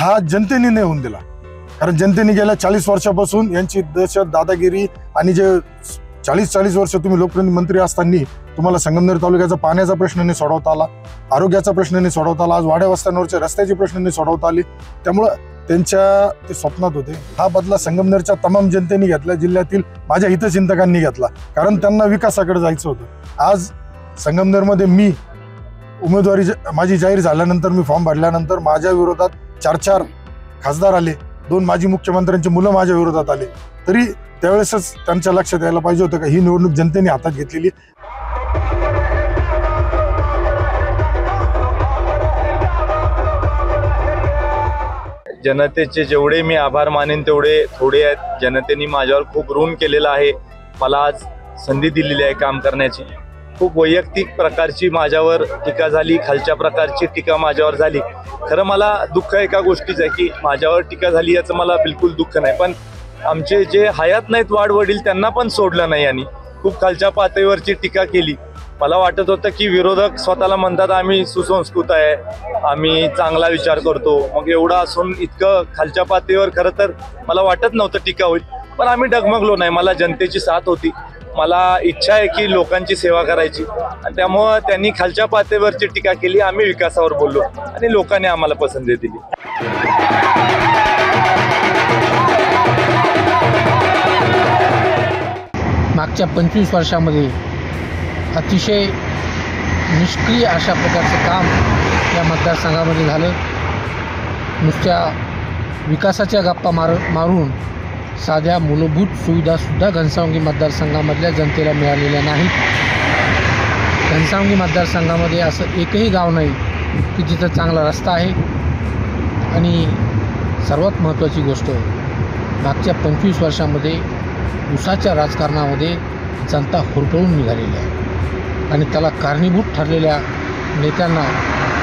हा जनतेने नाही होऊन दिला। कारण जनतेने गेल्या 40 वर्षापासून यांची दहशत, दादागिरी आणि जे 40 वर्ष तुम्ही लोकप्रतिनिधी मंत्री असताना तुम्हाला संगमनेर तालुक्याचा पाण्याचा प्रश्न नाही सोडवता आला, आरोग्याचा प्रश्न नाही सोडवता आला, आज वाड्या वस्त्यांवरच्या रस्त्याचे प्रश्न नाही सोडवता आले। त्यामुळे त्यांच्या ते स्वप्नात होते। हा बदला संगमनेरच्या तमाम जनतेने घेतला, जिल्ह्यातील माझ्या हितचिंतकांनी घेतला, कारण त्यांना विकासाकडे जायचं होतं। आज संगमनेरमध्ये मी उमेदवारी माझी जाहीर झाल्यानंतर, मी फॉर्म भरल्यानंतर माझ्या विरोधात 4 खासदार आले, 2 माजी मुख्यमंत्र्यांची मुलं माझ्या विरोधात आले, तरी त्यावेळेसच त्यांच्या लक्षात यायला पाहिजे होतं का ही निवडणूक जनतेने हातात घेतलेली। जनतेचे जेवढे मी आभार मानेन तेवढे थोडे आहेत। जनतेने माझ्यावर खूप ऋण केलेलं आहे, मला आज संधी दिलेली आहे काम करण्याची। खूप वैयक्तिक प्रकारची माझ्यावर टीका झाली, खालच्या प्रकारची टीका माझ्यावर झाली। खरं मला दुःख एका गोष्टीचं आहे की माझ्यावर टीका झाली याचं मला बिलकुल दुःख नाही, पण आमचे जे हयात नाहीत वाडवडील त्यांना पण सोडलं नाही आणि खूप खालच्या पातळीवरची टीका केली। मला वाटत होतं की विरोधक स्वतःला म्हणतात आम्ही सुसंस्कृत आहे, आम्ही चांगला विचार करतो, मग एवढं असून इतकं खालच्या पातळीवर खरं तर मला वाटत नव्हतं टीका होईल, पण आम्ही डगमगलो नाही। मला जनतेची साथ होती, मला इच्छा आहे की लोकांची सेवा करायची, आणि त्यामुळं त्यांनी खालच्या पातळीवरची टीका केली, आम्ही विकासावर बोललो आणि लोकांनी आम्हाला पसंती दिली। मागच्या 25 वर्षामध्ये अतिशय निष्क्रिय अशा प्रकारचं काम या मतदारसंघामध्ये झालं। नुसत्या विकासाच्या गप्पा मारून साध्या मूलभूत सुविधासुद्धा घनसावंगी मतदारसंघामधल्या जनतेला मिळालेल्या नाहीत। घनसावंगी मतदारसंघामध्ये असं एकही गाव नाही की जिथं चांगला रस्ता आहे, आणि सर्वात महत्त्वाची गोष्ट मागच्या 25 वर्षामध्ये उसाच्या राजकारणामध्ये जनता हुरपळून निघालेली आहे, आणि त्याला कारणीभूत ठरलेल्या नेत्यांना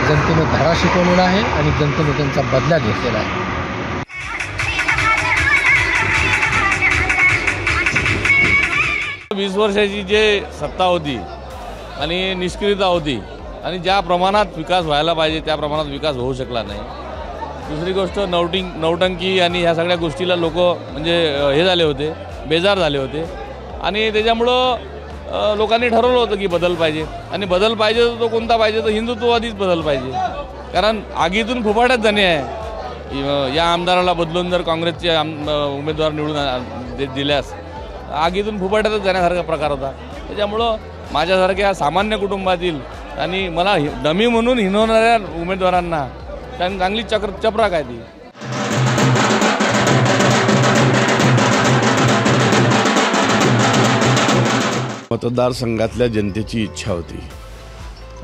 जनतेने धडा शिकवलेला आहे आणि जनतेने त्यांचा बदला घेतलेला आहे। 20 वर्षाची जे सत्ता होती आणि निष्क्रियता होती, आणि ज्या प्रमाणात विकास व्हायला पाहिजे त्या प्रमाणात विकास होऊ शकला नाही। दुसरी गोष्ट नौटंकी आणि ह्या सगळ्या गोष्टीला लोक म्हणजे हे झाले होते, बेजार झाले होते, आणि त्याच्यामुळं लोकांनी ठरवलं होतं की बदल पाहिजे, आणि बदल पाहिजे तो कोणता पाहिजे, तर हिंदुत्ववादीच बदल पाहिजे। कारण आगीतून फुफाट्यात जाणे आहे, या आमदाराला बदलून जर काँग्रेसचे उमेदवार निवडून दिल्यास आगीतून फुफाट्यातच जाण्यासारखा प्रकार होता। त्याच्यामुळं माझ्यासारख्या सामान्य कुटुंबातील आणि मला डमी म्हणून हिणवणाऱ्या उमेदवारांना त्यांनी चांगली चपराक आहे ती। मतदारसंघातल्या जनतेची इच्छा होती,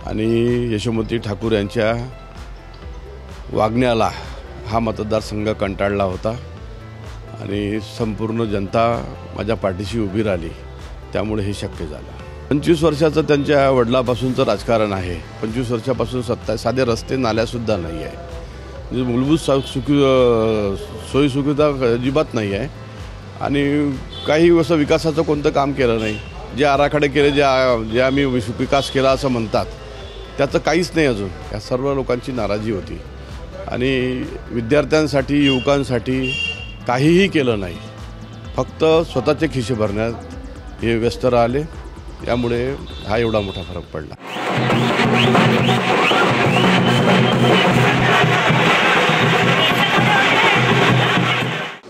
आणि यशोमती ठाकूर यांच्या वागण्याला हा मतदारसंघ कंटाळला होता, आणि संपूर्ण जनता माझ्या पाठीशी उभी राहिली, त्यामुळे हे शक्य झालं। 25 वर्षाचं त्यांच्या वडिलापासूनचं राजकारण आहे। 25 वर्षापासून साधे रस्ते नाल्यासुद्धा नाही आहे, म्हणजे मूलभूत सोयीसुविधा अजिबात नाही आहे, आणि काही असं विकासाचं कोणतं काम केलं नाही। जे आराखडे केले, जे आम्ही विकास केला असं म्हणतात, त्याचं काहीच नाही अजून। या सर्व लोकांची नाराजी होती, आणि विद्यार्थ्यांसाठी, युवकांसाठी काहीही केलं नाही, फक्त स्वतःचे खिसे भरण्यात हे व्यस्त राहिले, यामुळे हा एवढा मोठा फरक पडला।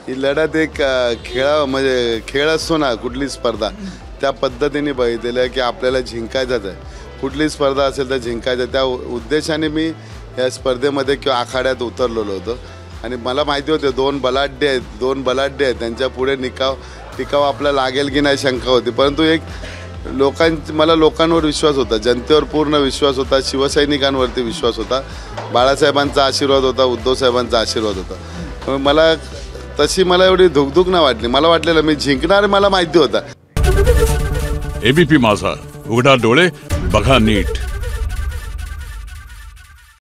ही लढत एक म्हणजे खेळ असतो ना, कुठली स्पर्धा, त्या पद्धतीने बघितलेलं आहे की आपल्याला जिंकायचंच आहे। कुठली स्पर्धा असेल तर जिंकायचं, त्या उद्देशाने मी या स्पर्धेमध्ये किंवा आखाड्यात उतरलेलो होतो, आणि मला माहिती होते 2 बलाढ्य आहेत, त्यांच्या पुढे टिकाव आपला लागेल की नाही शंका होती, परंतु एक मला लोकांवर विश्वास होता, जनतेवर पूर्ण विश्वास होता, शिवसैनिकांवरती विश्वास होता, बाळासाहेबांचा आशीर्वाद होता, उद्धव साहेबांचा आशीर्वाद होता। मला तशी एवढी धुकधुक नाही वाटली, मला वाटलेलं मी जिंकणार, मला माहिती होता। एबीपी माझा, उघडा डोळे बघा नीट।